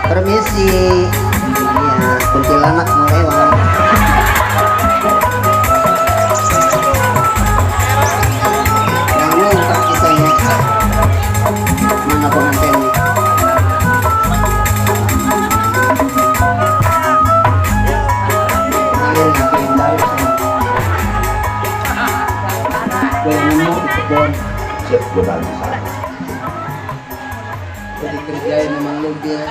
Permisi. Iya, kuntilanak mau lewat. Yang lengkap kita ini. Mana pengantinnya? Ngalir ngapain dari sana? Gue nemu di kebun. Siap benar bisa. Gue dikerjain sama mobil.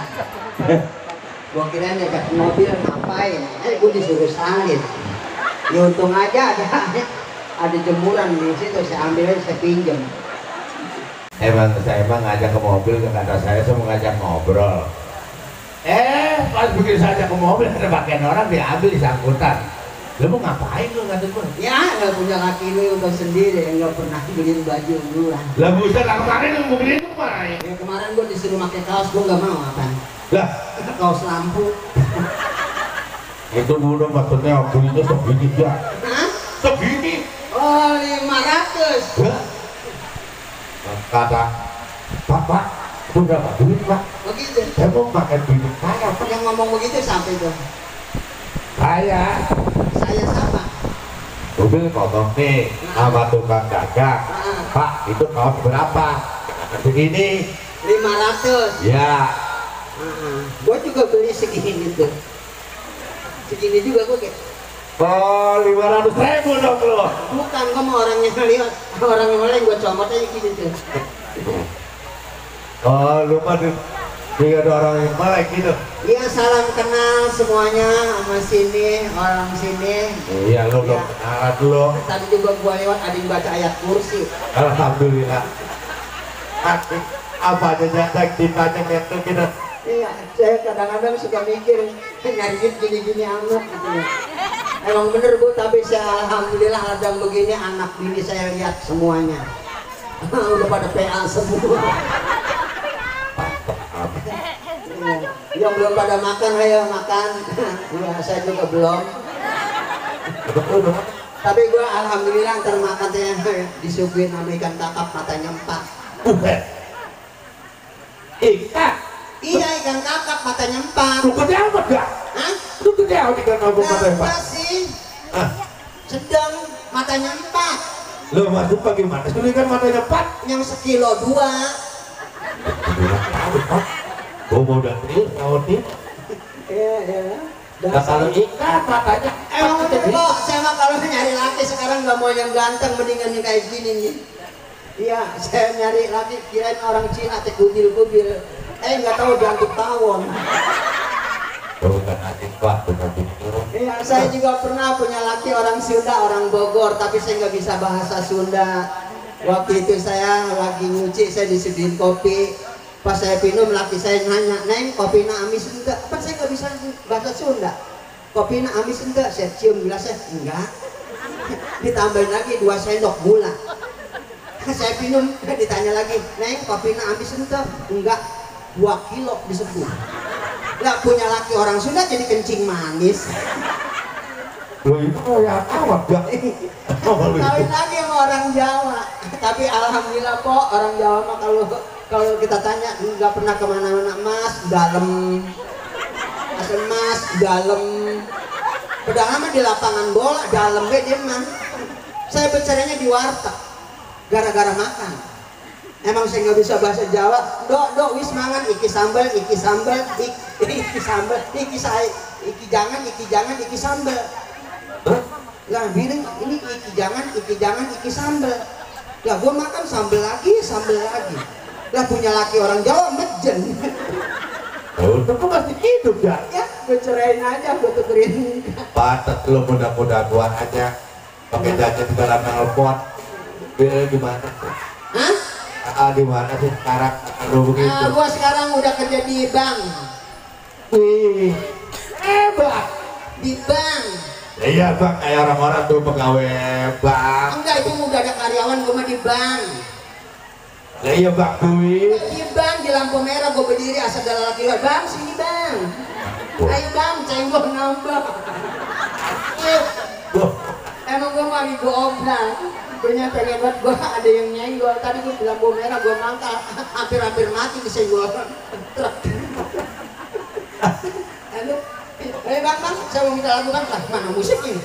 Gue kira ngajak mobil ngapain? Gue disuruh salin. Ya untung aja ada jemuran di situ, saya ambil aja, saya pinjam. Saya emang ngajak ke mobil, kata saya mau ngajak ngobrol. Pas begitu saya ajak ke mobil ada pakaian orang diambil disangkutan. Lu mau ngapain lu nggak gue? Ya nggak punya laki lu untuk sendiri, nggak pernah beliin baju duluan. Lah buset, lah kemarin lu mau beliin kemana? Ya kemarin gue disuruh pakai kaos, gue nggak mau apa? Lah Kaos lampu. itu udah maksudnya waktu itu segini ya? Hah? Segini? Oh 500. Ya. Kata Pak, itu berapa duit Pak? Begitu. Saya mau pakai duit saya. Yang ngomong begitu sampai tuh. Saya Sama. mobil ngomong nih sama tukang dagang. Pak, itu kaos berapa? Segini. 500. Ya. Gue juga beli segini tuh. Segini juga gue kayak. Oh, 500.000 dong lo. Bukan, gue mau orang yang lihat, orang yang lain gue comot aja gitu tuh. Oh, lu mah ada orang yang melek gitu. Iya, salam kenal semuanya sama sini, orang sini. Iya, lu belum kenalan dulu. Tadi juga gue lewat ada yang baca ayat kursi. Alhamdulillah. Apa aja jatah ditanya gitu gitu. Iya, saya kadang-kadang suka mikir nyari gini-gini amat gitu ya. Emang bener Bu, tapi saya alhamdulillah ada begini anak bini saya lihat semuanya. Udah pada PA semua. Yang belum pada makan, ayo makan. Ya, saya juga belum. Tapi gue alhamdulillah ntar makan disuguhin sama ikan kakap matanya 4. Ikan? Iya, ikan kakap matanya 4. Lu gede amat gak? Hah? Lu gede amat ikan kakap matanya 4? Enggak sih. Sedang matanya 4. Lu maksud bagaimana? Itu ikan matanya 4? Yang sekilo 2. Gue mau udah terus, mau nih. Iya. Nah kalau ikan matanya emang udah kok, saya mah kalau nyari laki sekarang nggak mau yang ganteng, mendingan yang kayak gini nih. Iya, saya nyari laki kirain orang Cina teh kubil-kubil. Nggak tahu jantung tawon. Bukan adik Pak, bukan turun. Iya, saya juga pernah punya laki orang Sunda, orang Bogor, tapi saya nggak bisa bahasa Sunda. Waktu itu saya lagi nyuci, saya disuguhin kopi. Pas saya minum, laki saya nanya, "Neng, kopi na amis enggak?" Kan saya nggak bisa bahasa Sunda. "Kopi na amis enggak?" Saya cium gelasnya, "Enggak." Ditambahin lagi 2 sendok gula. Saya minum, ditanya lagi, "Neng, kopi na amis enggak?" "Enggak." 2 kilo disebut. Nggak punya laki orang Sunda jadi kencing manis. Lo itu kayak apa gak? Kawin lagi sama orang Jawa. Tapi alhamdulillah kok orang Jawa mah kalau kita tanya nggak pernah kemana-mana. Mas dalam, Mas dalam. Padahal mah di lapangan bola dalam dia mah. Saya bicaranya di warteg gara-gara makan. Emang saya nggak bisa bahasa Jawa. Dok wis mangan iki sambal, iki sambal, iki sambal, iki jangan, iki sambal. Lah bilang ini iki jangan, iki sambal. Lah gua makan sambal lagi. Lah punya laki orang Jawa mejen. Oh, itu kok masih hidup ya? Ya, gue ceraiin aja, gue tukerin. Patet lo mudah-mudahan gua aja pakai jajan di dalam telepon. Biar gimana? Hah? Di mana sih sekarang lu begitu? Gua sekarang udah kerja di bank. Wih, hebat Di bank. Iya Bang, kayak orang-orang tuh pegawai bank. Enggak, itu udah ada karyawan, gue mah di bank. Ya iya Bang, duit. Di bank, di lampu merah gue berdiri asal ada laki lo. Bang, sini bang. Ayo bang, cenggok nambah. Emang gue mau gue obral. Punya pengen buat gua ada yang nyenggol. Tadi gua bilang bom merah gua mangkal. Hampir-hampir mati disenggol truk. Aduh. Bang, saya mau minta lagu Bang. Lah, mana musik ini?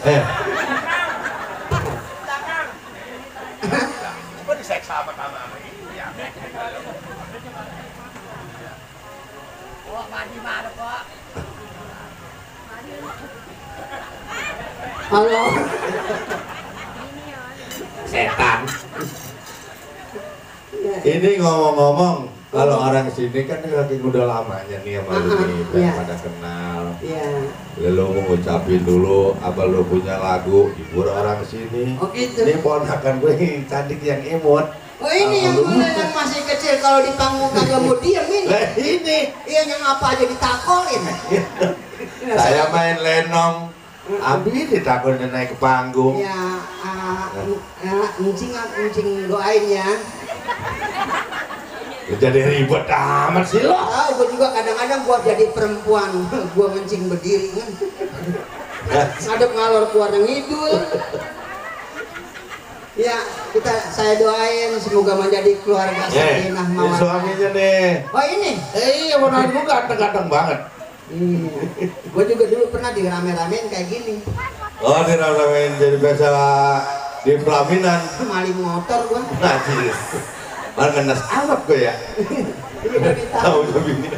Coba diseksa pertama ini ya. Wah, mandi mana, Pak? Halo. Setan. Ya. Ini ngomong-ngomong, kalau orang sini kan lagi udah lamanya nih sama lu nih, iya. pada kenal. Iya. Lu mau ngucapin dulu apa lu punya lagu hibur orang sini. Oh gitu. Ini ponakan gue yang cantik yang imut. Oh ini yang dulu yang masih kecil kalau di panggung kagak mau diem ini. Lah ini. Iya yang apa aja ditakolin. Saya main lenong. Abi ditakulnya naik ke panggung. Ya, encing doain ya. Jadi ribet amat sih lo. Tahu gue juga kadang-kadang gua jadi perempuan, gua mencing berdiri kan. Ngadep ngalor keluar ngidul. Ya, saya doain semoga menjadi keluarga sakinah mawaddah. Suaminya nih. Oh ini? Iya, benar gue ganteng-ganteng banget. Iya. Gue juga dulu pernah dirame-ramein kayak gini. Oh, dirame-ramein jadi biasa di pelaminan. Maling motor gua. Najis. Malah ngenes amat gue ya. Iya, Tahu begini.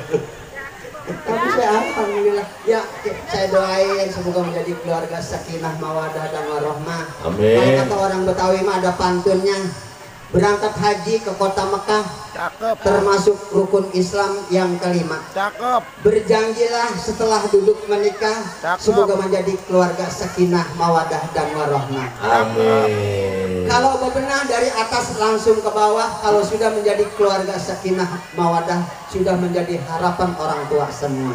tapi saya alhamdulillah ya saya doain semoga menjadi keluarga sakinah mawadah dan warahmah. Amin. Kalau kata orang Betawi mah ada pantunnya, berangkat haji ke kota Mekah Cakep. termasuk rukun Islam yang kelima. Cakep. Berjanjilah setelah duduk menikah Cakep. semoga menjadi keluarga sakinah mawadah dan warahmah. Amin. Kalau bebenah dari atas langsung ke bawah, kalau sudah menjadi keluarga sakinah mawadah, sudah menjadi harapan orang tua semua.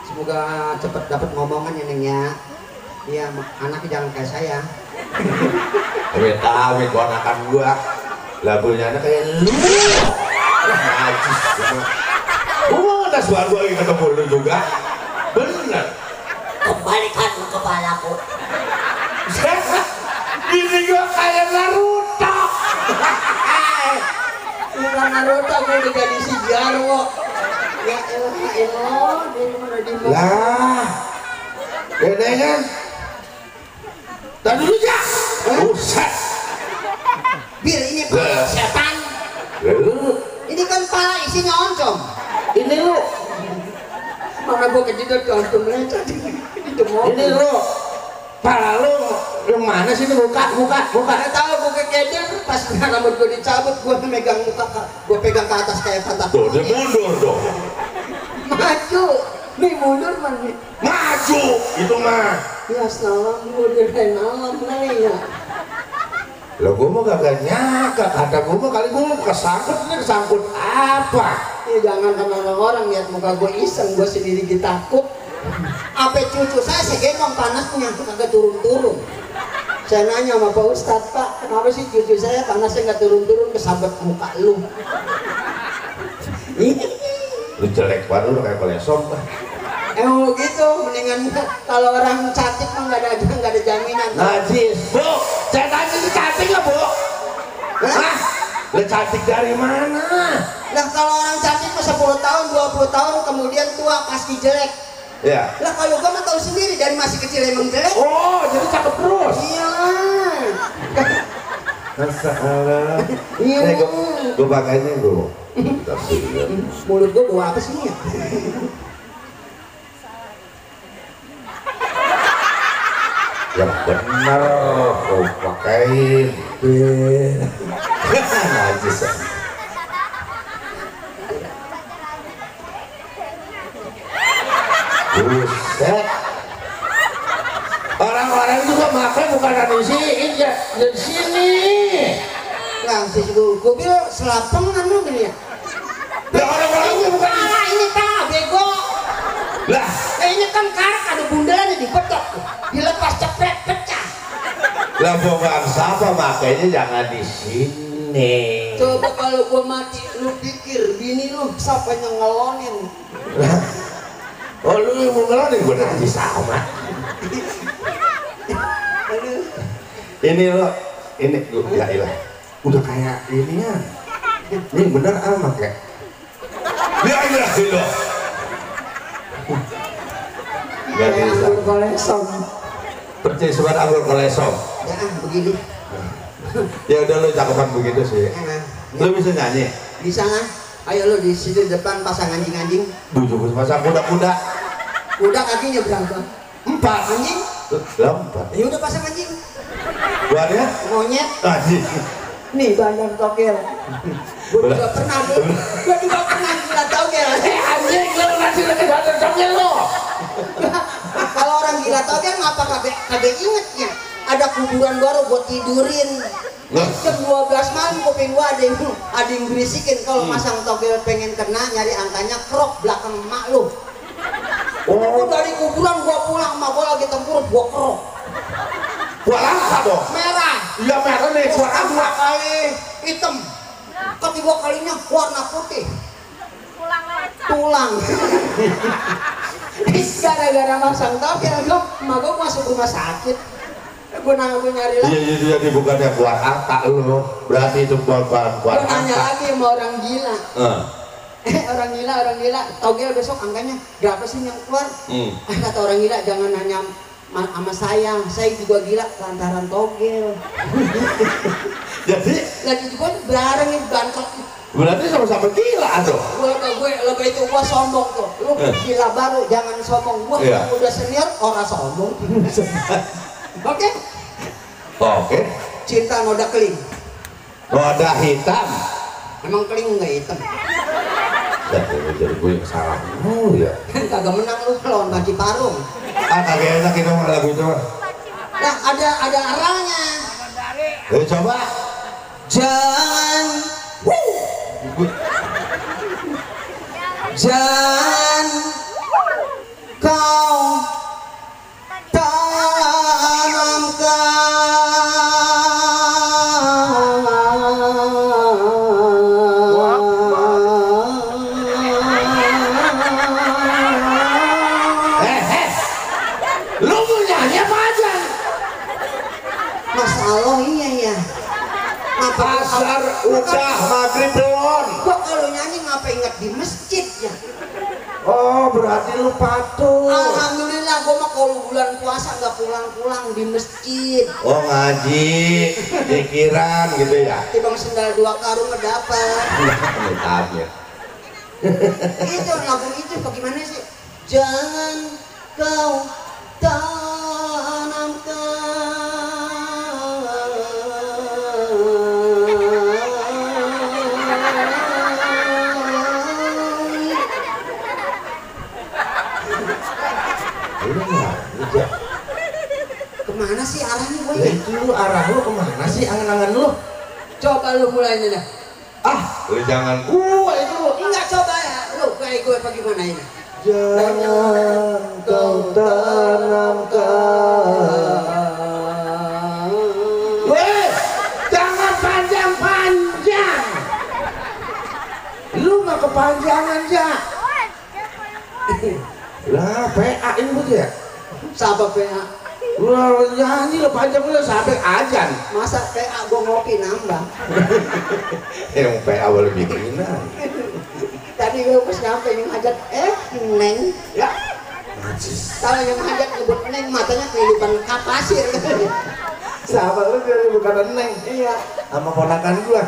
Semoga cepat dapat ngomongan ya Neng ya. Iya, anaknya jangan kayak saya. Amit ponakan gua. Lagunya anak kayak lu. Najis. Gua ada suara gua lagi ketemu lu juga. Bener. Kembalikan kepalaku. Ini gua kayak Naruto. Bukan Naruto, gue udah jadi si Jarwo. Ya elah, dia udah di Lah. Beda kan? Tadi dulu ya. Buset. Bir ini pala setan. Lu. Ini kan pala isinya oncom. Ini lu. Mana gue kejedot oncom lecet. Ini lu. Pala lu yang mana sih ini buka. Karena tahu gue kekedel pas rambut gue dicabut, gue megang muka, gue pegang ke atas kayak patah. Tuh, dia mundur dong. Maju, nih mundur man nih. Maju, itu mah. Ya salam, gue udah malam nih ya. Lah gua mau kagak nyangka, kata gua mah kali gua kesangkut apa? Ya jangan sama orang-orang lihat muka gue iseng, gue sendiri ditakut. Apa cucu saya segendong panasnya, kagak turun-turun. Saya nanya sama Pak Ustadz, Pak, kenapa sih cucu saya panasnya nggak turun-turun, kesabet muka lu? Lu jelek banget, lu kayak kolesom. Emang begitu, mendingan kalau orang cantik mah nggak ada jaminan. Najis, Bu, saya tanya ini cantik nggak, Bu? Hah? Lu cantik dari mana? Nah kalau orang cantik mah 10 tahun, 20 tahun kemudian tua pasti jelek. Ya. Lah kalau gua mah tahu sendiri dari masih kecil emang jelek. Oh, jadi cakep terus. Iya. Masalah. Iya. Gua pakainya gua. Mulut gua bawa apa sih ini ya? Yang benar kau pakai. Najis. Buset. Orang-orang juga makan bukan dari sini, dari sini. Nah, sih gua bilang selapengan lu gini ya. Lah orang-orang juga bukan. Ah, ini tak bego. Lah, Ini kan karak ada bundalannya dipetok. Dilepas cepet pecah. lah bukan siapa makanya jangan di sini. Coba kalau gua mati, lu pikir bini lu siapa yang ngelonin? Oh lu yang mau ngelonin gue nanti sama. Aduh. Ini lo ini ya ilah udah kayak inian ini bener amat kayak ya ilah nggak Kayak bisa anggur kolesong. percis suara anggur kolesong Ya begini. ya udah lu cakupan begitu sih lu bisa nyanyi Bisa nggak? Ayo lo di sini depan pasang anjing-anjing. duduk pasang kuda-kuda Udah kakinya berapa? 4 Anjing? 8 Ya udah pasang anjing. buahnya Monyet. anjing Nih bandar togel. Gue juga pernah dulu. Gue juga pernah gila togel. Anjing lu masih lagi bandar togel lo. Kalau orang gila togel ngapa kagak ingetnya? Ada kuburan baru buat tidurin. Jam 12 malam kuping gua ada yang berisikin kalau masang togel pengen kena nyari angkanya krok belakang emak lu. Oh dari kuburan gua pulang emak gua lagi tempur gua krok. buah langka dong Merah. iya merah nih suara Dua kali hitam. Ketiga kalinya warna putih. Tulang. Gara-gara masang togel emak gua masuk rumah sakit. Gue nyari lagi. iya jadi bukannya buat apa lu berarti itu buat Gue nanya apa lagi sama orang gila. Orang gila togel besok angkanya berapa sih yang keluar? Kata orang gila jangan nanya sama saya juga gila lantaran togel. jadi Lagi juga bareng bantok. berarti sama-sama gila tuh Gue itu gue sombong tuh. Lu gila baru jangan sombong. Gue Iya. udah senior orang sombong. Oke. oke Cinta noda keling. wadah hitam Emang keling nggak hitam? jadi gue yang salah ya Kagak menang lu lawan Baci Parung. kagak enak itu mah lagu itu mah Nah ada arahnya. coba Jangan Jangan kau Lu mau nyanyi apa aja? Masalah iya ya. Ngapa pasar udah maghrib belum gua kalau nyanyi ngapa ingat di masjid ya? oh berarti lu patuh Alhamdulillah gua mah kalau bulan puasa nggak pulang-pulang di masjid. oh ngaji pikiran gitu ya Tibang sendal 2 karung ngedapat. Mitabnya Itu lagu itu bagaimana sih? Jangan kau kemana sih arahnya gue ya ya? itu lu arah lu kemana sih angan-angan lu Coba lu mulainya dah. lu jangan gua itu lu Enggak coba ya, lu kayak gue bagaimana ini? jangan kau tanamkan Weh, jangan panjang-panjang. lu nggak kepanjangan ya lah PA ini betul ya Sahabat PA. lu nyanyi lu panjang lu sampai ajan Masa PA gue ngopi nambah. yang PA boleh bikinan Tadi gue pas nyampe yang hajat, Neng. ya Kalau yang hajat nyebut Neng matanya kehidupan kapasir. sahabat lu dia bukan Neng Iya. sama ponakan gua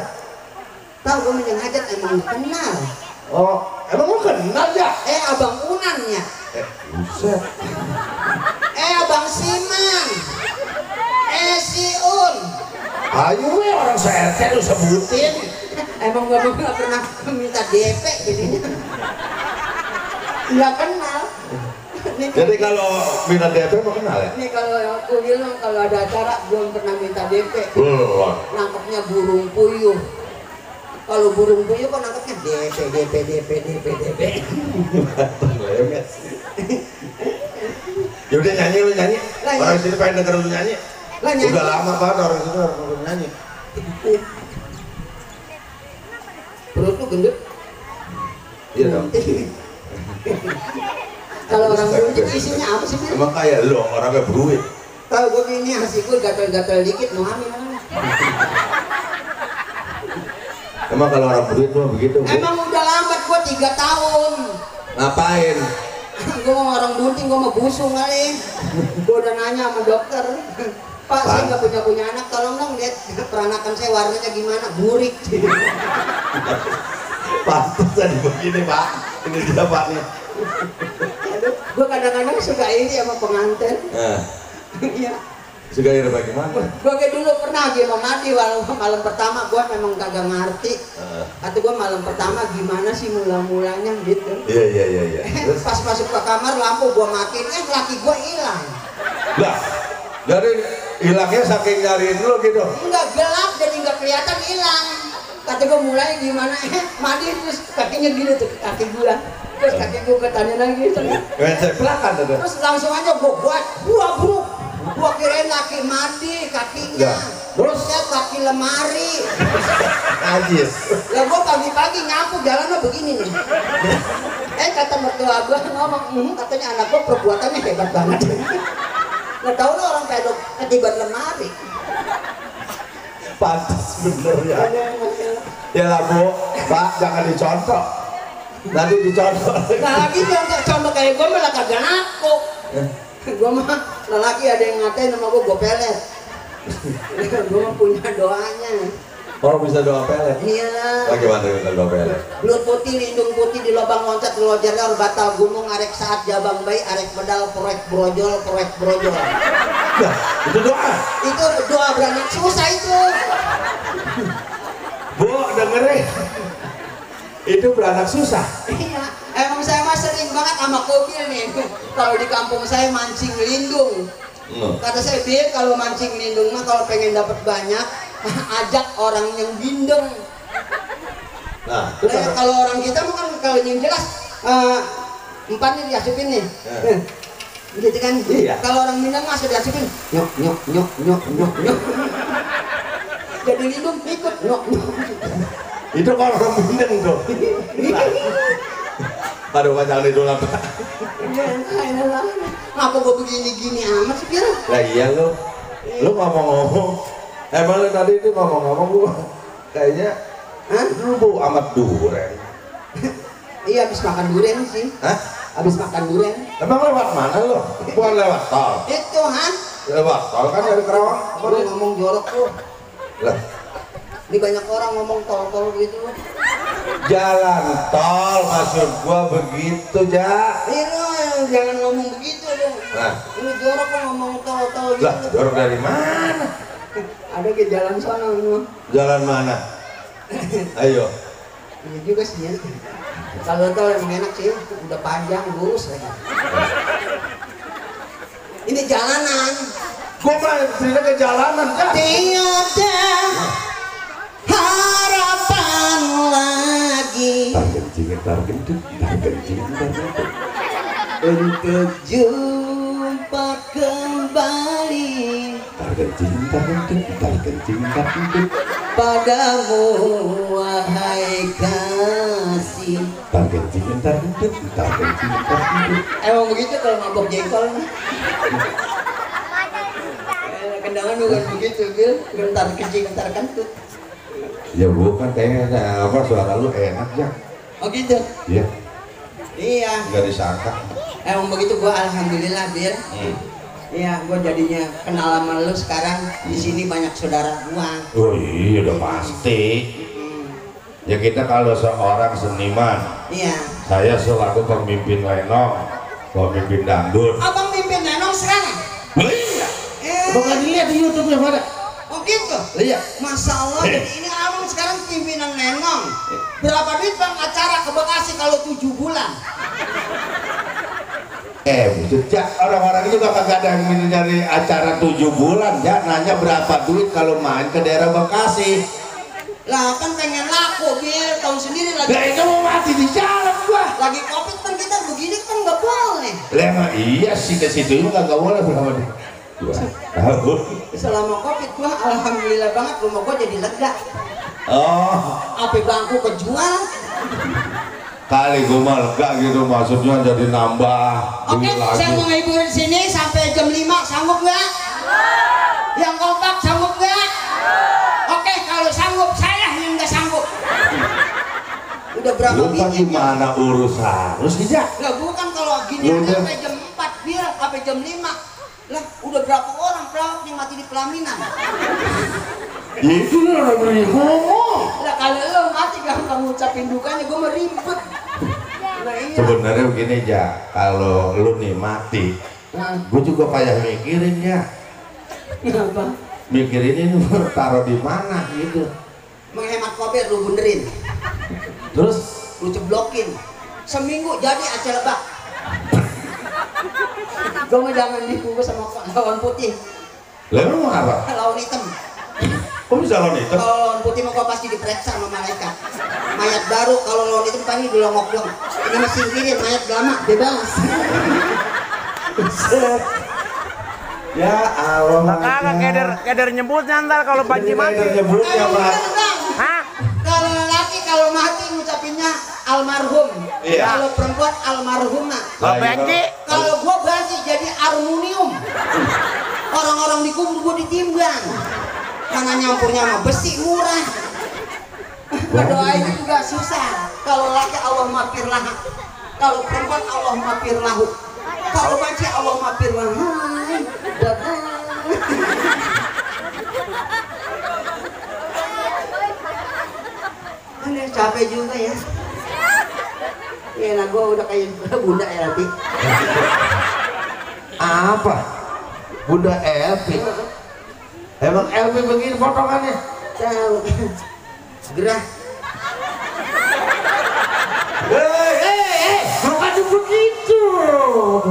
Tahu gue yang hajat emang kenal. oh emang lu kenal ya Abang Unan ya. buset Abang Siman. Si Un. ayo we orang se-RT lu sebutin Emang gue nggak pernah minta DP jadinya. Nggak kenal. Nih, jadi kalau minat DP mau kenal ya nih kalau aku bilang kalau ada acara belum pernah minta DP. belum Nangkepnya burung puyuh. Kalau burung puyuh kok nangkepnya DP. Yaudah nyanyi lu nyanyi Lah, orang iya. sini pengen denger lu nyanyi Lah, nyanyi. udah lama banget orang sini orang nyanyi Perut lu gendut. iya dong Kalau orang gendut isinya apa sih? emang kayak lu orangnya beruit Tahu gue gini asik gue gatel-gatel dikit mau hamil. Emang kalau orang beduit mah begitu, Bu? Emang udah lambat gua 3 tahun. Ngapain? Gua mau orang bunting, gua mau busung kali. Gua udah nanya sama dokter. Pak, saya nggak punya anak, tolong dong lihat peranakan saya warnanya gimana, burik. Pantas jadi begini, Pak. Ini dia, Pak nih. Gue kadang-kadang suka ini sama pengantin. Iya. Suka iri bagaimana? Gue kayak dulu pernah gimana mandi malam pertama gue memang kagak ngerti. Atau gue malam pertama gimana sih mula-mulanya gitu. Iya. Terus? Pas masuk ke kamar lampu gue matiin, laki gue hilang. Lah, jadi hilangnya saking nyariin lu gitu. Enggak gelap jadi nggak kelihatan hilang. Kata gue mulai gimana, mandi terus kakinya gini tuh kaki gue. Terus kaki gue ketanya lagi Ceplakan tuh. terus langsung aja gue buat bro. Gue kirain laki mandi kakinya. Terus saya kaki lemari. Ajis. Lah gue pagi-pagi nyapu jalannya begini nih. Kata mertua gue ngomong, katanya anak gue perbuatannya hebat banget. Nggak tahu lo orang pedok ketiban lemari. Pantas bener ya. Ya lah, Bu. Pak, jangan dicontoh. Nanti dicontoh. Nah lagi contoh kayak gue malah kagak ngaku. Gue mah lelaki ada yang ngatain sama gue pelet. Gue mah punya doanya. Oh, bisa doa pelet? Iya. Bagaimana bisa doa pelet? Belut putih, lindung putih di lubang loncat, lojarnya batal gunung, arek saat jabang bayi, arek pedal, proyek brojol. Nah, itu doa. Itu doa beranak susah itu. Bu, dengerin. Itu beranak susah. Iya, emang saya mah sering banget sama Kobil nih. Kalau di kampung saya mancing lindung. Kata saya, Bil, kalau mancing lindung mah kalau pengen dapat banyak, ajak orang yang bindeng. Nah, Kalau orang kita mah kan kalau yang jelas empatnya diasupin nih. Gitu kan? Iya. Kalau orang Minang mah sudah diasupin nyok. Jadi lindung ikut nyok. itu kalau orang Minang tuh. Aduh, jangan ditolak. Ngapa gue begini-gini amat sih, Bil? Lah iya lu ngomong-ngomong. Emang lu tadi itu ngomong-ngomong lu kayaknya lu bau amat durian. Iya, habis makan durian sih. Hah? Habis makan durian. Emang lewat mana lu? Bukan lewat tol. Itu, Lewat tol kan dari Kerawang. Lu ngomong jorok lu. Lah, Ini banyak orang ngomong tol-tol gitu. jalan tol maksud gua begitu, Ja. Iya, jangan ngomong begitu lu. Nah, Ini jorok lu ngomong tol-tol gitu. lah, jorok dari mana? Ada ke jalan sana lu. Jalan mana? Ayo. Ini juga sih ya. Kalau tol emang enak sih, udah panjang lurus lagi. Ini jalanan. Gua mah cerita ke jalanan, Ja. Tiada harapan lagi untuk jumpa kembali padamu, wahai kasih. Emang begitu kalau mabok jengkol. Kendangan bukan begitu, Bil. Gentar kencing, gentar kentut. Ya bukan, kayaknya apa suara lu enak, Ja. Oh gitu? Iya, Iya. nggak disangka. Emang begitu, gua alhamdulillah, Bil. Iya, gua jadinya kenal sama lu sekarang. Di sini banyak saudara gua. Oh iya, udah pasti. Ya kita kalau seorang seniman, Iya. saya selaku pemimpin lenong, pemimpin dangdut. Abang mimpin nenong sekarang? Iya. Bukan dilihat di YouTube yang ada. Oh gitu? Iya. Masya Allah, jadi ini abang sekarang pimpinan nenong. Berapa duit bang acara ke Bekasi kalau 7 bulan? Buset, Ja, orang-orang juga kagak ada yang nyari acara 7 bulan, Ja. Nanya berapa duit kalau main ke daerah Bekasi. Lah kan pengen laku, Bil. Tahu sendiri lagi. Lah itu mau mati di jalan gua. Lagi Covid kan kita begini kan nggak boleh. Lah emang iya sih, ke situ juga nggak boleh berapa duit. 2 tahun. Selama Covid gua alhamdulillah banget, rumah gua jadi lega. Oh, Apa bangku kejual? kali gua mah lega gitu, maksudnya jadi nambah Oke, duit lagi. saya mau ngibur di sini sampai jam 5, sanggup nggak? Yang kompak sanggup nggak? Udah berapa Lu kan bikin? gimana urusan? Terus dijak. Enggak, bukan kalau gini Lu aja udah- sampai jam 4 dia sampai jam 5. Lah, udah berapa orang pelawak yang mati di pelaminan? Ya itu lah beri ngomong. Lah kalau lo mati gampang ngucapin dukanya, gue mau ribet. Lah iya. Sebenarnya begini aja, kalau lu nih mati, Nah, gue juga payah mikirin ya. kenapa? Mikirin ini taruh di mana gitu. Menghemat koper lu benerin. Terus Lu ceblokin. Seminggu jadi Aceh Lebak. Gue mau jangan dibungkus sama lawan putih, lalu mau apa? lawan hitam. Kok bisa lo nih? Kalau lawan putih mau gua pasti diperiksa sama malaikat. Mayat baru, kalau lawan hitam tadi dilongok dong. Ini masih singkirin mayat lama, bebas. Ya Allah. Makanya keder nyebutnya ntar kalau Panji mati. Nyebutnya Pak. Hah? Kalau laki kalau mati ngucapinnya almarhum. Iya. Kalau perempuan almarhumah. Kalau Panji? Kalau gua banci jadi aluminium. Orang-orang di kubur gua ditimbang. Karena nyampurnya sama besi murah. Berdoanya juga susah. Kalau laki Allah mafirlah. Kalau perempuan Allah mafirlahu. Kalau banci Allah mafirlah. Aneh capek juga ya. Ya lah gua udah kayak bunda ya nanti. Apa? Bunda Elvi. Emang Elvi begini potongannya? Tahu. Gerah. Bukan begitu.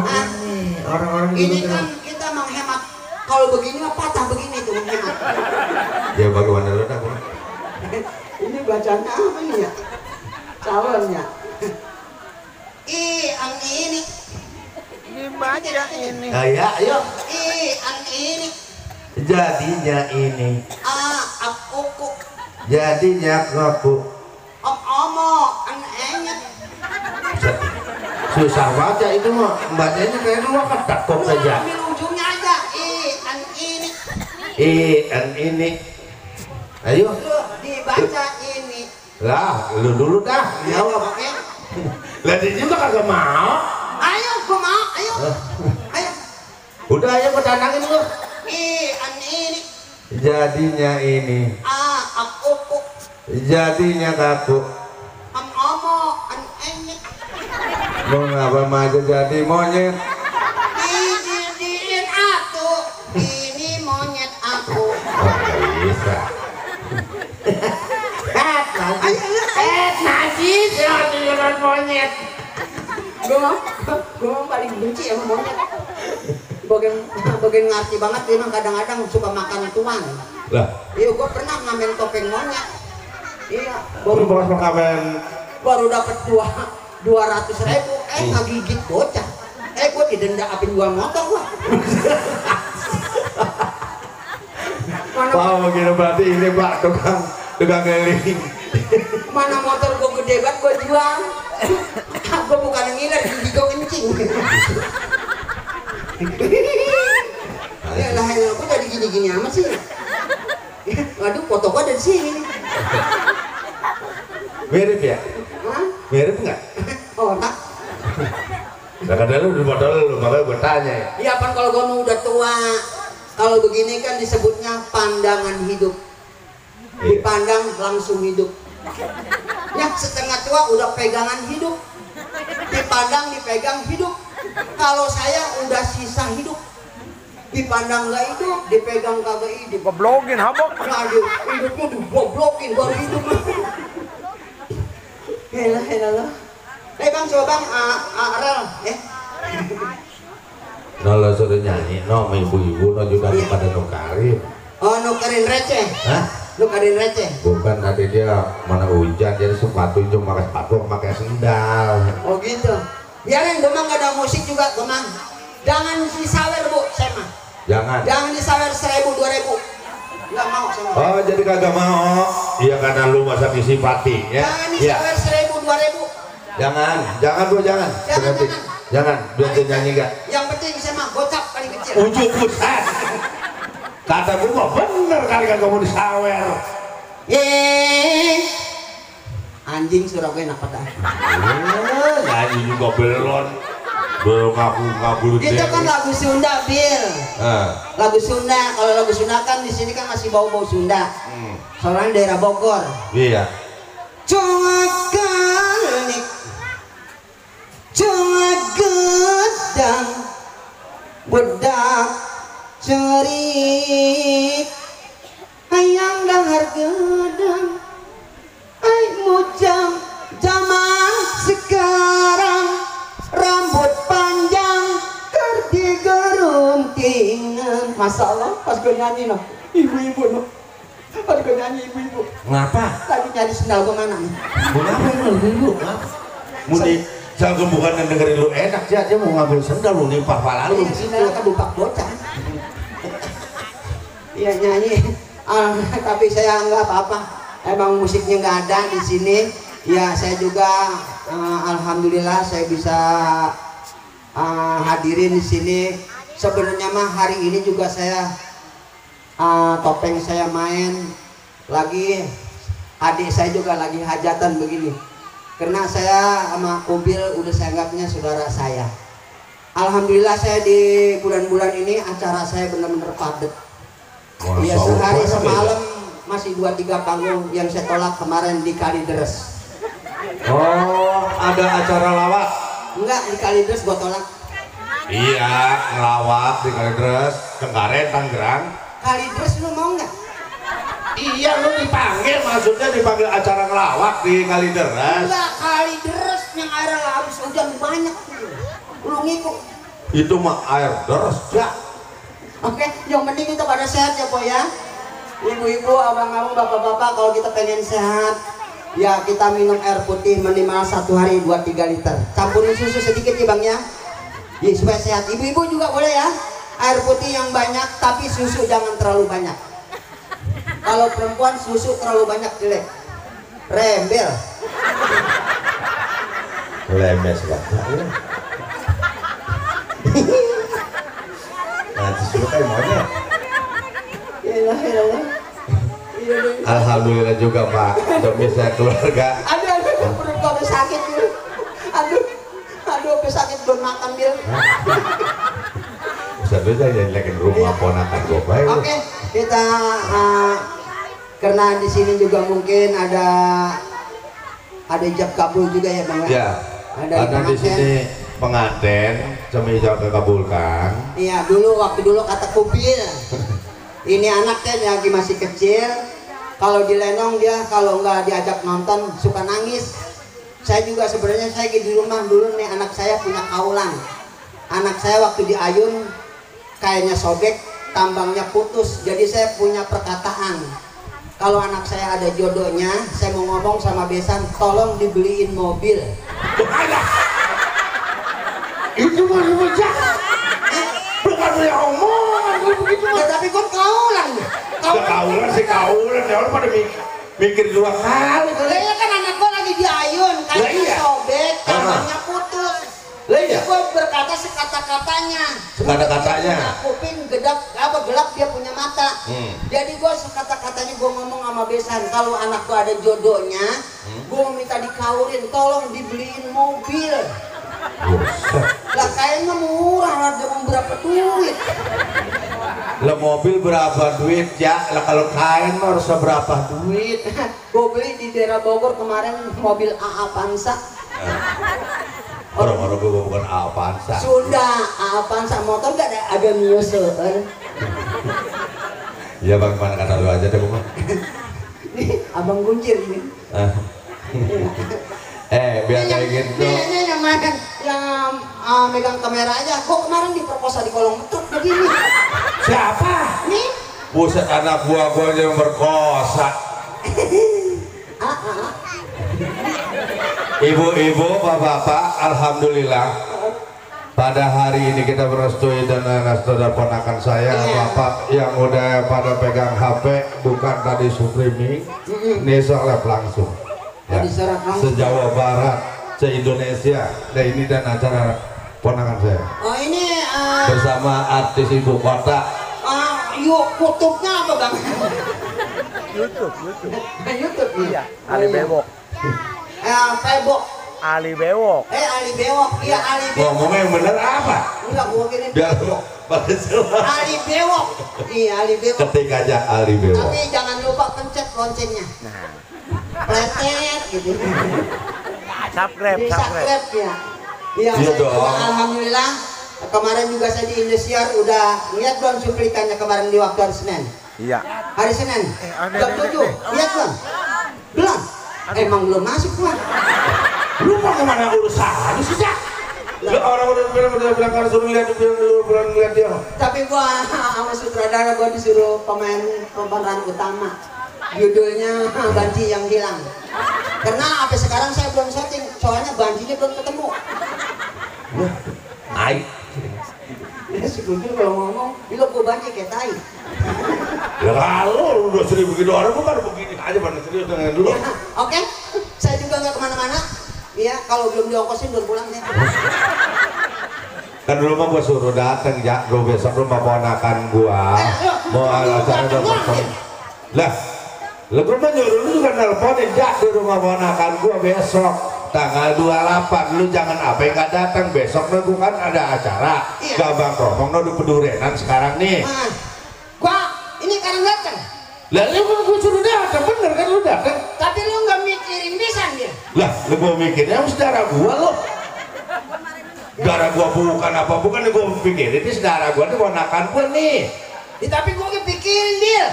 Aneh. Orang-orang Ini kan kita menghemat. Kalau begini mah patah begini tuh menghemat. Ya bagaimana lu nak? Ini bacanya apa nih ya? Calonnya. Ang ini. Dibaca ini. Ya, ayo. Ang ini. Jadinya ini. Aku. Jadinya aku. Omo. Ang enyet. Susah baca itu mah. Bacanya kayak dua ketak kok Lu aja. ambil ujungnya aja. Ang ini. An ini. Ayo. Lu dibaca ini. Lah, lu dulu dah. Jawab oke? Lah dia juga kagak mau. Ayo, gua mau. Ayo. Ayo. Udah ayo petandangin lu. Ang ini. Jadinya ini. Aku. Jadinya kaku. Omo. Ang enyet. Mau ngapa maju jadi monyet? Dijadiin aku. Ini monyet aku. Oh, bisa. Najis. Jadiin monyet. Gue paling benci sama monyet. Bagian ngerti banget dia mah kadang-kadang suka makan tuan. Lah, Iya, gue pernah ngamen topeng monyet. Iya, baru bawa pekamen. baru dapat 200.000. Ngegigit bocah. Gue didenda apin jual motor gua. Wah, begini berarti ini Pak tukang keliling. Mana motor gue gede banget gue jual. Gue bukan yang ngiler, gigi gue kencing. Ya lah, gue jadi gini-gini amat sih. Waduh, foto gue ada di sini nih. Mirip ya? Hah? Mirip nggak? Oh, tak. Nah, kata lu di modal lu, makanya gue tanya ya. Iya, pan kalau gue mau udah tua. Kalau begini kan disebutnya pandangan hidup. Dipandang langsung hidup. Ya, setengah tua udah pegangan hidup. Dipandang dipegang hidup. Kalau saya udah sisa hidup. Dipandang nggak hidup, dipegang kagak hidup. Goblogin habok. Aduh, hidupnya diboblokin baru hidup. Helah. Bang, coba bang, Arel, Kalau suruh nyanyi, no ibu-ibu, no juga Iya. pada nukarin. Oh, nukerin receh. Hah? Nukerin receh. Bukan tadi dia mana hujan, jadi sepatu cuma pakai sepatu, pakai sendal. Oh gitu. Biarin, gue mah nggak ada musik juga, gue mah. Jangan disawer bu, saya mah. Jangan. Jangan disawer 1.000, 2.000. Nggak mau saya mah. Oh, jadi kagak mau? Iya karena lu masa disipati ya? Jangan Iya. disawer 1.000, 2.000. Jangan bu, jangan. Jangan, Berhenti. jangan. Jangan, biar dia nyanyi gak? Yang penting saya mah gocap paling kecil. Ujung pusat. Kata gue mah bener kali kagak mau disawer. Anjing Surabaya enak pada. Nyanyi juga belon. Belum ngaku Itu kan lagu Sunda, Bil. Lagu Sunda. Kalau lagu Sunda kan di sini kan masih bau-bau Sunda. Soalnya daerah Bogor. Iya. Cuakanik, cuak gedang, bedak cerik, hayang dahar gedang, ay mujang zaman sekarang, rambut panjang kerdi geruntingan. Masya Allah, pas gue nyanyi no, ibu-ibu no, pas gue nyanyi ibu-ibu. Ngapa? Tadi nyari sendal gue mana nih? Kenapa lu? Muni, saya bukan dengerin lu enak ya, dia mau ngambil sendal lu nimpah pala lu. Sendal kan bupak bocah. Iya nyanyi, tapi saya nggak apa-apa. Emang musiknya nggak ada di sini. Ya saya juga, alhamdulillah saya bisa hadirin di sini. Sebenarnya mah hari ini juga saya topeng saya main lagi. Adik saya juga lagi hajatan begini. Karena saya sama Kubil udah saya anggapnya saudara saya. Alhamdulillah saya di bulan-bulan ini acara saya benar-benar padat. Iya sehari semalam masih 2-3 panggung yang saya tolak kemarin di Kalideres. Oh, ada acara lawak? Enggak, di Kalideres gua tolak. Iya, ngelawak di Kalideres, Cengkareng, Tangerang. Kalideres lu mau nggak? Iya, lu dipanggil, maksudnya dipanggil acara ngelawak di Kalideres. Enggak, Kalideres yang air laut hujan banyak tuh. Lu ngikut. Itu mah air deres ya. Oke, yang penting kita pada sehat ya, Boy ya. Ibu-ibu, abang-abang, bapak-bapak, kalau kita pengen sehat, ya kita minum air putih minimal 1 hari 2-3 liter. Campurin susu sedikit ya, Bang ya. Ya, supaya sehat. Ibu-ibu juga boleh ya. Air putih yang banyak, tapi susu jangan terlalu banyak. Kalau perempuan susu terlalu banyak jelek. Rembel. Lemes banget. Nanti suruh kayak monyet. Iyalah. Alhamdulillah juga Pak, demi saya keluarga. Aduh, perut gua udah sakit Bil. Aduh, udah sakit belum makan Bil. Bisa saja jadi rumah ponakan gue baik. Oke, kita karena di sini juga mungkin ada ijab kabul juga ya Bang. Ya, karena di sini pengantin semisal kekabulkan. Iya, waktu dulu kata Kubil. Ini anaknya lagi masih kecil. Kalau dilenong dia kalau nggak diajak nonton suka nangis. Saya juga sebenarnya saya di rumah dulu nih anak saya punya kaulang. Anak saya waktu diayun kayaknya sobek, tambangnya putus. Jadi saya punya perkataan. Kalau anak saya ada jodohnya, saya mau ngomong sama besan, tolong dibeliin mobil. Itu mah rujak. Bukan punya omongan begitu. Ya, tapi kok kaulang ya? Kaulan ya orang pada mikir 2 kali. Lah kan anak gua lagi diayun, kayaknya sobek, tambangnya putus. Lah iya. Gua berkata sekata-katanya. Sekata-katanya. Kuping gelap dia punya mata. Jadi gua sekata-katanya gua ngomong sama besan, kalau anak gua ada jodohnya, gua minta dikawin, tolong dibeliin mobil. Lah kayaknya murah lah, dia mau berapa duit? Lah mobil berapa duit ya? Lah kalau kain mah harus berapa duit? Gua beli di daerah Bogor kemarin mobil Avanza. Orang-orang gue bukan Avanza. Sudah Avanza motor gak ada Mio Soer. Iya Bang, mana kata lu aja deh Bang. Nih, abang guncir ini. Biar kayak gitu. Ini yang megang kamera aja. Kok kemarin diperkosa di kolong betuk begini? Siapa? Nih. Buset, anak gua aja yang berkosa. Ibu-ibu, bapak-bapak, alhamdulillah pada hari ini kita merestui dan saudara ponakan saya, bapak yang udah pada pegang HP, bukan tadi streaming, ini soalnya langsung. Ya, se-Jawa Barat, se-Indonesia, dan ini dan acara ponakan saya. Oh ini bersama artis ibu kota. YouTube-nya apa Bang? YouTube. YouTube Iya, ada bebok. Pebok. Ali bewok. Ali bewok. Iya Ali bewok. Ngomongnya yang bener apa? Enggak, gua kira Biar pada jelas. Ali bewok. Iya Ali bewok. Ketik aja Ali bewok. Tapi jangan lupa pencet loncengnya. Nah, Pletet gitu. subscribe, Di subscribe. subscribe ya. Iya, Iya saya juga dong. alhamdulillah kemarin juga saya di Indosiar udah lihat belum cuplikannya kemarin di waktu hari Senin. Iya. Hari Senin. ada, Jam ada, 7. ada. Lihat belum? Belum. Emang belum masuk gua. Lu mau kemana urusan? Lu sejak lu orang udah bilang harus suruh lihat lu bilang lihat dia. Tapi gua sama sutradara gua disuruh pemeran utama. Judulnya Banci yang Hilang. Karena sampai sekarang saya belum syuting, soalnya bancinya belum ketemu. Ai. Ya si Guntur kalau ngomong, bilo gua banci kayak tai. Ya kalau udah sering begitu orang bukan begini aja pada serius dengan dulu. Ya, oke, saya juga nggak kemana-mana. Iya, kalau belum diongkosin belum pulang ya. Kan dulu mah gua suruh dateng ya, lu besok rumah ponakan gua. Mau acara dateng. Lah, lu rumah nyuruh lu juga nelponin jak di rumah ponakan gua besok tanggal 28. Lu jangan apa yang nggak datang besok lu bukan ada acara. Iya. Gabang Kromong lu di Pedurenan sekarang nih. Nah, gua ini kan datang. Lah lu kan gua suruh datang bener kan lu datang. Tapi lu nggak mikirin bisa dia. Lah, lu gua mikirnya saudara gua lu. Saudara gua bukan apa bukan gua pikirin ini saudara gua ini ponakan gua nih. Ya, tapi gua kepikirin dia.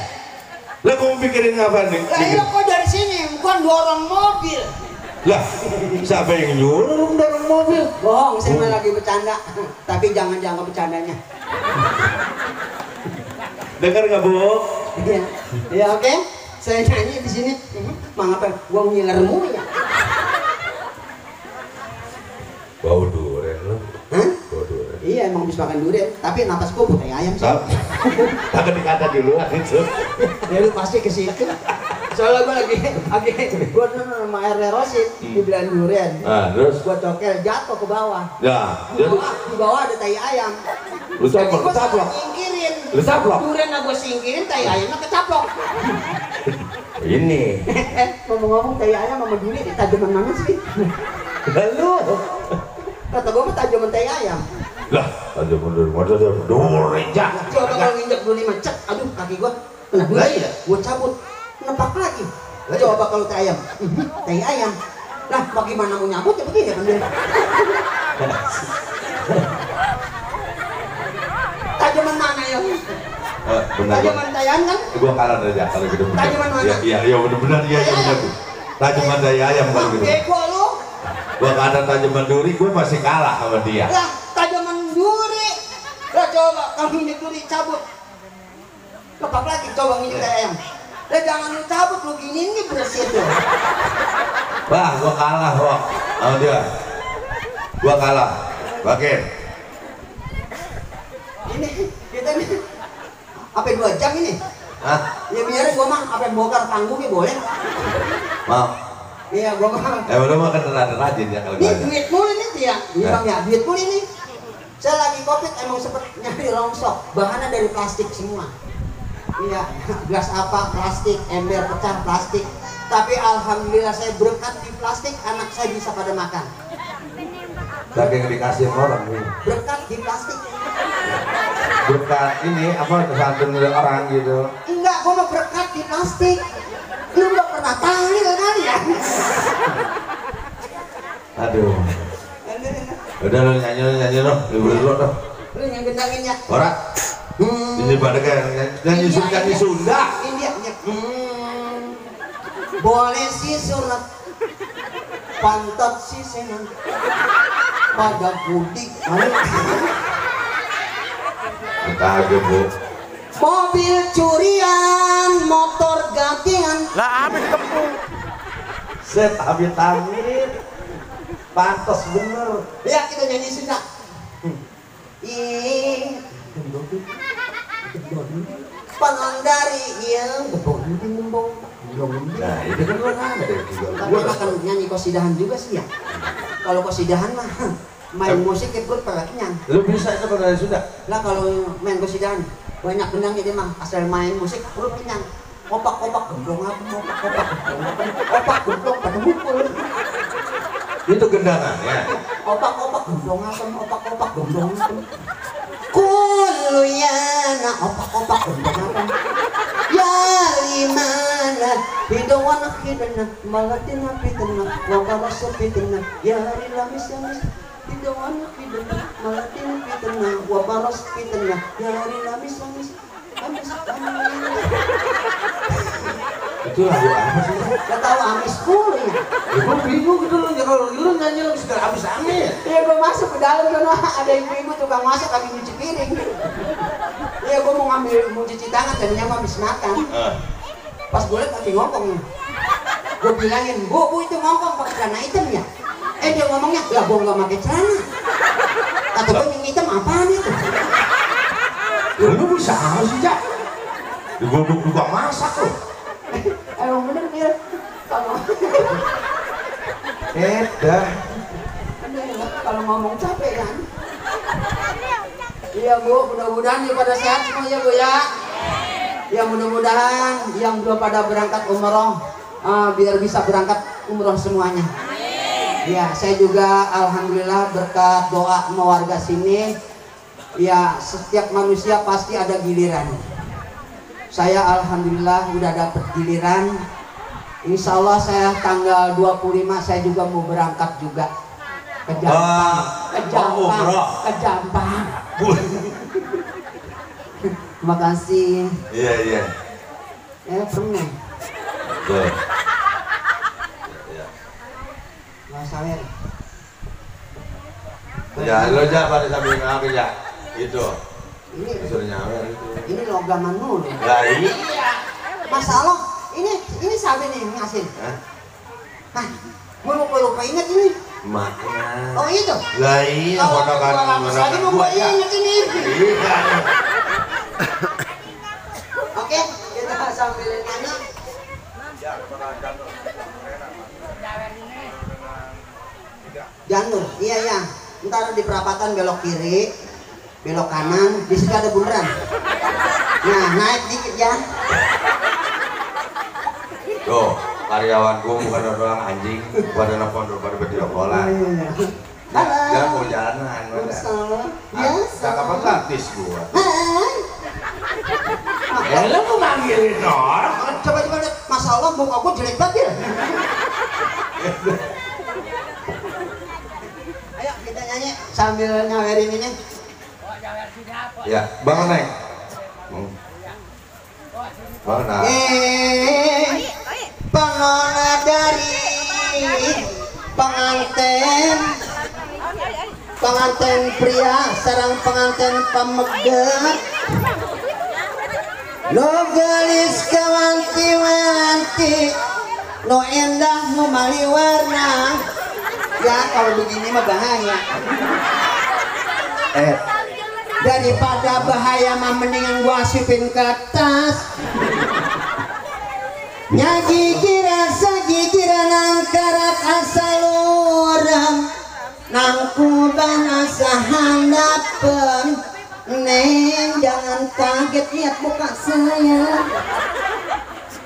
Lah gua pikirin apa nih? Lah iya kok dari sini bukan dorong mobil. Lah, siapa yang nyuruh lu dorong mobil? Bohong, saya mah lagi bercanda. Tapi jangan jangka bercandanya. Dengar nggak bu? Iya, ya oke. Saya nyanyi di sini. Mangapa gua ngiler mulu ya? Bau durian lu. Hah? Bau durian. Iya emang bisa makan durian, tapi napas gua bukan ayam sih. Takut dikata duluan itu. Ya lu pasti ke situ. Soalnya gua lagi gua sama air Rosin dibilang durian. Nah, terus? Gua cokel jatuh ke bawah. Ya, jadi Di bawah ada tai ayam. lu Jadi saplok, gua saplok. singkirin. Lu saplok. Durian gua singkirin, tai ayamnya kecaplok. Ini. Ngomong-ngomong tai ayam sama duri di tajaman mana sih? Lalu. Kata gua mah tajaman tai ayam. Lah, aja mundur, masa dia durian. Nah, coba kalau nginjak duri macet, aduh kaki gua kena duri. Lah iya. Gua cabut, nepak lagi. Coba kalau tai ayam, tai ayam. Lah bagaimana mau nyabut ya begini kan dia. Tajaman mana ya? Benar. Tajaman tai ayam kan? Gua kalah aja kalau gitu. Tajaman mana? Iya, benar-benar iya, benar. Tajaman daya ayam kalau gitu. Bego lu. Gua ada tajaman duri, gua masih kalah sama dia. Lah tajaman duri. Lah coba kalau nginjak duri cabut. Lepak lagi coba nginjak tai ayam. Lah jangan lu cabut lu gini nih bersih tuh. Wah, gua kalah, Wak. Sama dia. Gua kalah. Oke. Ini kita nih apa 2 jam ini? Hah? Ya biarin gua mah apa bongkar panggungnya boleh. Mau. Iya gua mah. Lu mah kan rajin ya kalau Ini banyak. duit mulu nih dia. Iya bang ya duit mulu ini. Saya lagi covid emang sempet nyari rongsok. Bahannya dari plastik semua. Iya gelas apa plastik, ember pecah plastik. Tapi alhamdulillah saya berkat di plastik anak saya bisa pada makan. Tapi yang dikasih orang ini. Berkat di plastik. Berkat ini apa kesantun orang gitu. Enggak, gua mau berkat di plastik. Lu nggak pernah tahlil kali ya? Aduh. Udah lu nyanyi lo, libur dulu dong. Lu yang gendangin ya. Ora. Ini pada kayak nyanyi Sunda. India. Boleh si surat pantat si senang pada budik. Kagak bu. Mobil curian, motor gantian. Lah habis tepung. Set habis tangin. Pantas bener. Ya kita nyanyi Sunda. Panandari yang Nah itu kan orang ada juga. tapi akan nyanyi kosidahan juga sih ya. Kalau kosidahan mah main musik ya perut pada kenyang. Lu bisa itu kalau dari Sunda? Lah kalau main kosidahan banyak benang jadi mah asal main musik perut kenyang. Opak gemblong apa opak gemblong pada mukul. Itu gendangannya. Opak-opak gondongaken, opak-opak gondongaken. Kuluyana opak-opak gondongaken. Ya limana hidawana hidana malatina pitana wabarasa pitana ya rilamis yamis hidawana hidana malatina pitana wabaras pitana ya rilamis yamis amis Itu lagu apa sih? gak tahu amis kulu ya. Gue bingung gitu loh, kalau lu nyanyi lagu segala amis-amis. Iya gue masuk ke dalam karena ada ibu-ibu tukang masak lagi nyuci piring. Iya gue mau cuci tangan jadinya mau habis makan. Pas gue liat lagi ngomong, gue bilangin, bu itu ngomong pakai celana hitam ya? Dia ngomongnya, lah gue nggak pakai celana. Kata gue yang hitam apaan itu? Lu bisa apa sih, Jak? Gue tukang masak loh. Emang bener dia. Dah. Kalau ngomong capek kan? Iya bu, mudah-mudahan ya pada sehat semua ya bu ya. Ya mudah-mudahan yang belum pada berangkat umroh biar bisa berangkat umroh semuanya. Ya saya juga alhamdulillah berkat doa sama warga sini. Ya setiap manusia pasti ada giliran. Saya alhamdulillah udah dapet giliran. Insya Allah saya tanggal 25 saya juga mau berangkat juga ke Jampang. Terima kasih. Iya. Pernah. Tuh. Mas Sawer. Ya, lo aja pada sambil ngapain ya? Itu. Ini Disuruh nyawer itu. ini logaman mulu. Lah iya. Masalah ini sabi nih ngasih. Hah? Gue lupa inget ini. Maknya. Oh itu. Lah iya, ponakan lagi mau gue ya. inget ini. Iya. Oke, kita sambil nanya. Janur, iya. Ntar di perapatan belok kiri, belok kanan, di situ ada bundaran. Nah, naik dikit ya. Tuh, karyawan gua bukan orang anjing, pada nelfon pada berdialog bola. Dia mau jalanan, Biasa. kapan gratis gua. Hai. Lo mau manggilin orang? Coba lihat, Masya Allah muka gue jelek banget ya. Ayo kita nyanyi sambil nyawerin ini. Ya, bangun Neng. Bangun Neng. Pengolah dari pengantin pria sarang pengantin pamegat. Lo gelis kawanti-wanti, lo endah lo mali warna. Ya kalau begini mah bahaya. Daripada bahaya mah mendingan gua asipin ke atas. Gigiran angkarat asal orang, nangkuban asa handapen. Neng jangan kaget lihat muka saya.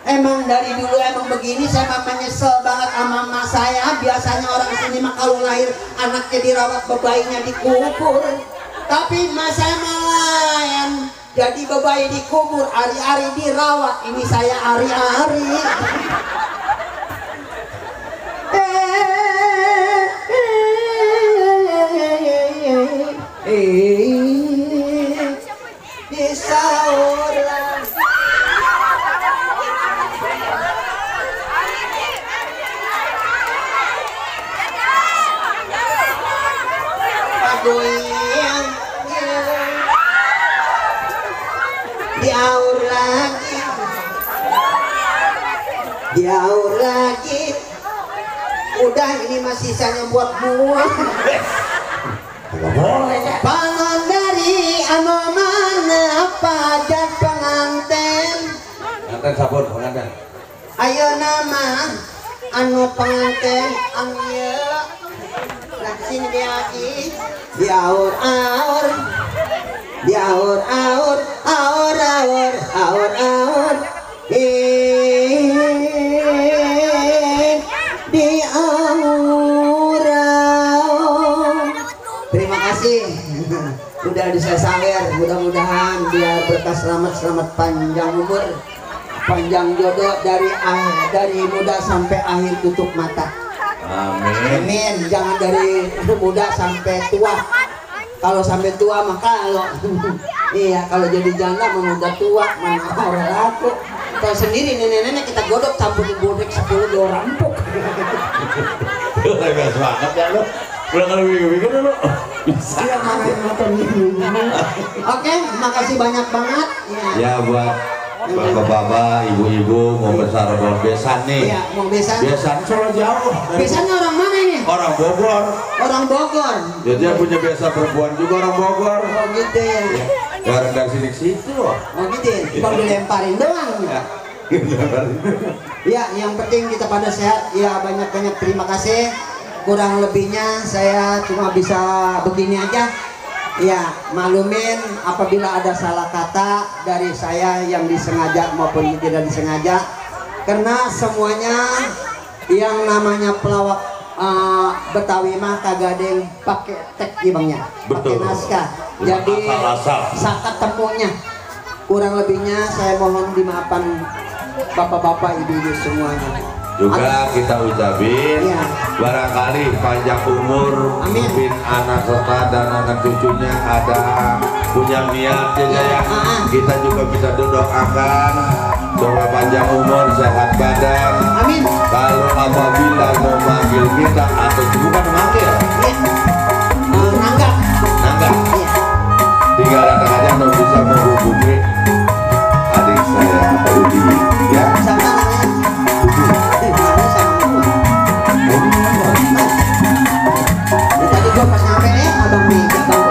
Emang dari dulu emang begini, saya mah menyesal banget sama mama saya. Biasanya orang sini mah kalau lahir anaknya dirawat, bebayinya dikubur. Tapi mas saya mah lain, jadi bebayi dikubur, ari-ari dirawat. Ini saya ari-ari. Disauran. Pagoyang diaur lagi. Udah ini masih sisanya buat buah. Pangan dari anu mana pajak pengantin. Pengantin sabun, pengantin. Ayo nama anu pengantin angya. Nah sini dia lagi. Diaur. Diaur jadi saya sawer, mudah-mudahan biar berkah selamat panjang umur, panjang jodoh dari muda sampai akhir tutup mata. Amin. Amin. Jangan dari muda sampai tua. Kalau sampai tua maka kalau iya kalau jadi janda udah tua mana orang laku. Kalau sendiri nenek-nenek kita godok campurin bodek 10 dia rampok. Legas banget ya lo. Udah kalau mikir dulu. Bisa. Iya nonton ini. Oke, makasih banyak banget. Ya buat bapak-bapak, ibu-ibu mau besar buat besan nih. Iya, mau besan. Besan Solo jauh. Besannya orang mana ini? Orang Bogor. Orang Bogor. Ya, dia punya besan perempuan juga orang Bogor. Oh gitu ya. Ya dari sini ke situ. Oh gitu ya. Cuma dilemparin doang. Ya, yang penting kita pada sehat. Ya banyak-banyak terima kasih. Kurang lebihnya saya cuma bisa begini aja. Ya, maklumin apabila ada salah kata dari saya yang disengaja maupun tidak disengaja. Karena semuanya yang namanya pelawak Betawi mah kagak ada yang pakai tek ibangnya, pakai naskah. Jadi sakat temunya. Kurang lebihnya saya mohon dimaafkan bapak-bapak, ibu-ibu semuanya. Juga kita ucapin ya, barangkali panjang umur, mungkin anak serta dan anak cucunya ada punya niat ya, kita juga bisa doakan supaya panjang umur, sehat badan. Amin. Kalau apabila mau manggil kita atau bukan manggil, nanggap, ya. Tinggal datang aja untuk bisa menghubungi adik saya Udi ya. Sama namanya. Tadi gua pas nyampe abang nih, abang